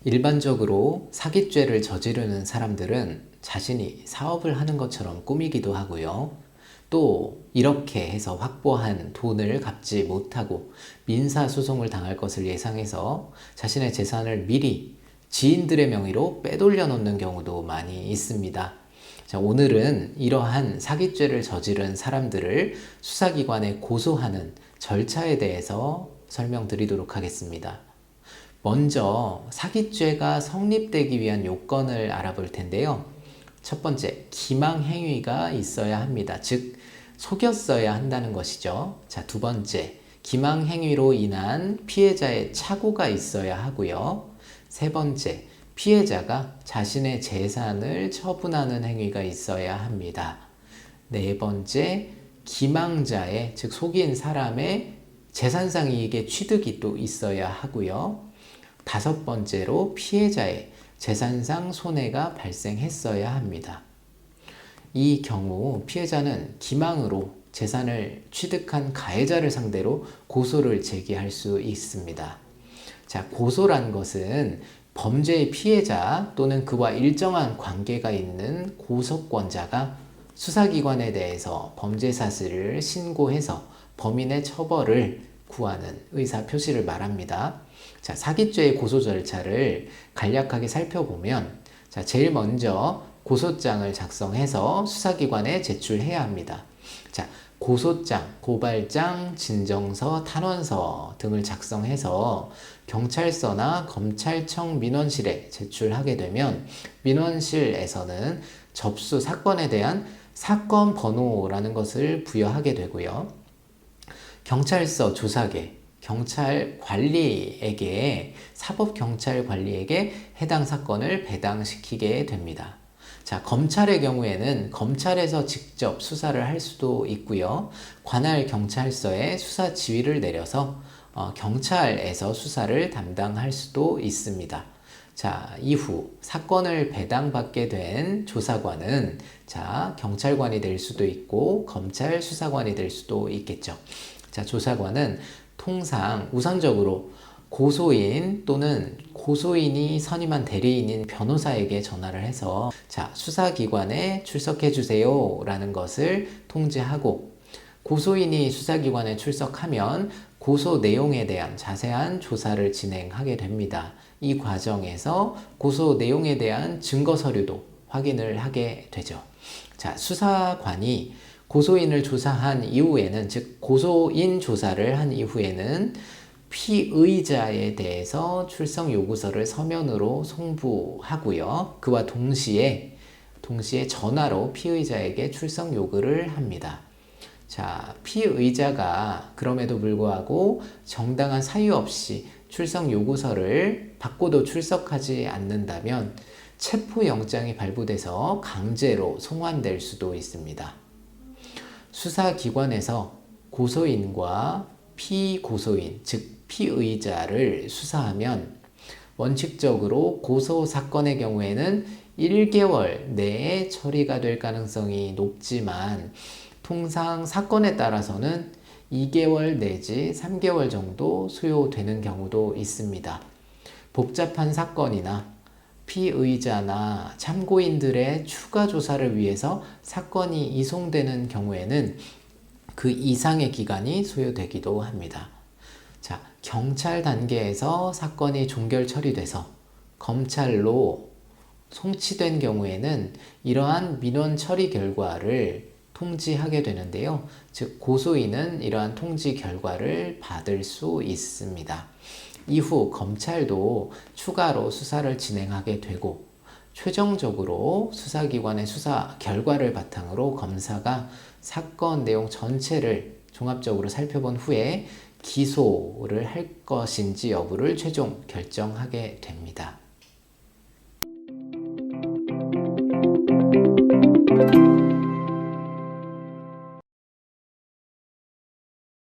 일반적으로 사기죄를 저지르는 사람들은 자신이 사업을 하는 것처럼 꾸미기도 하고요. 또 이렇게 해서 확보한 돈을 갚지 못하고 민사소송을 당할 것을 예상해서 자신의 재산을 미리 지인들의 명의로 빼돌려 놓는 경우도 많이 있습니다. 자, 오늘은 이러한 사기죄를 저지른 사람들을 수사기관에 고소하는 절차에 대해서 설명드리도록 하겠습니다. 먼저 사기죄가 성립되기 위한 요건을 알아볼 텐데요. 첫 번째, 기망행위가 있어야 합니다. 즉, 속였어야 한다는 것이죠. 자, 두 번째, 기망행위로 인한 피해자의 착오가 있어야 하고요. 세 번째, 피해자가 자신의 재산을 처분하는 행위가 있어야 합니다. 네 번째, 기망자의, 즉 속인 사람의 재산상 이익의 취득이 또 있어야 하고요. 다섯 번째로 피해자의 재산상 손해가 발생했어야 합니다. 이 경우 피해자는 기망으로 재산을 취득한 가해자를 상대로 고소를 제기할 수 있습니다. 자, 고소란 것은 범죄의 피해자 또는 그와 일정한 관계가 있는 고소권자가 수사기관에 대해서 범죄 사실을 신고해서 범인의 처벌을 구하는 의사표시를 말합니다. 자, 사기죄의 고소 절차를 간략하게 살펴보면, 자, 제일 먼저 고소장을 작성해서 수사기관에 제출해야 합니다. 자, 고소장, 고발장, 진정서, 탄원서 등을 작성해서 경찰서나 검찰청 민원실에 제출하게 되면 민원실에서는 접수 사건에 대한 사건 번호라는 것을 부여하게 되고요. 경찰서 조사계, 경찰관리에게, 사법경찰관리에게 해당 사건을 배당시키게 됩니다. 자, 검찰의 경우에는 검찰에서 직접 수사를 할 수도 있고요. 관할 경찰서에 수사 지휘를 내려서 경찰에서 수사를 담당할 수도 있습니다. 자, 이후 사건을 배당받게 된 조사관은 자, 경찰관이 될 수도 있고 검찰 수사관이 될 수도 있겠죠. 자, 조사관은 통상 우선적으로 고소인 또는 고소인이 선임한 대리인인 변호사에게 전화를 해서 자, 수사기관에 출석해 주세요 라는 것을 통지하고, 고소인이 수사기관에 출석하면 고소 내용에 대한 자세한 조사를 진행하게 됩니다. 이 과정에서 고소 내용에 대한 증거 서류도 확인을 하게 되죠. 자, 수사관이 고소인을 조사한 이후에는, 즉 고소인 조사를 한 이후에는 피의자에 대해서 출석 요구서를 서면으로 송부하고요. 그와 동시에 전화로 피의자에게 출석 요구를 합니다. 자, 피의자가 그럼에도 불구하고 정당한 사유 없이 출석 요구서를 받고도 출석하지 않는다면 체포영장이 발부돼서 강제로 송환될 수도 있습니다. 수사기관에서 고소인과 피고소인, 즉 피의자를 수사하면 원칙적으로 고소 사건의 경우에는 1개월 내에 처리가 될 가능성이 높지만, 통상 사건에 따라서는 2개월 내지 3개월 정도 소요되는 경우도 있습니다. 복잡한 사건이나 피의자나 참고인들의 추가 조사를 위해서 사건이 이송되는 경우에는 그 이상의 기간이 소요되기도 합니다. 자, 경찰 단계에서 사건이 종결 처리돼서 검찰로 송치된 경우에는 이러한 민원 처리 결과를 통지하게 되는데요. 즉, 고소인은 이러한 통지 결과를 받을 수 있습니다. 이후 검찰도 추가로 수사를 진행하게 되고, 최종적으로 수사기관의 수사 결과를 바탕으로 검사가 사건 내용 전체를 종합적으로 살펴본 후에 기소를 할 것인지 여부를 최종 결정하게 됩니다.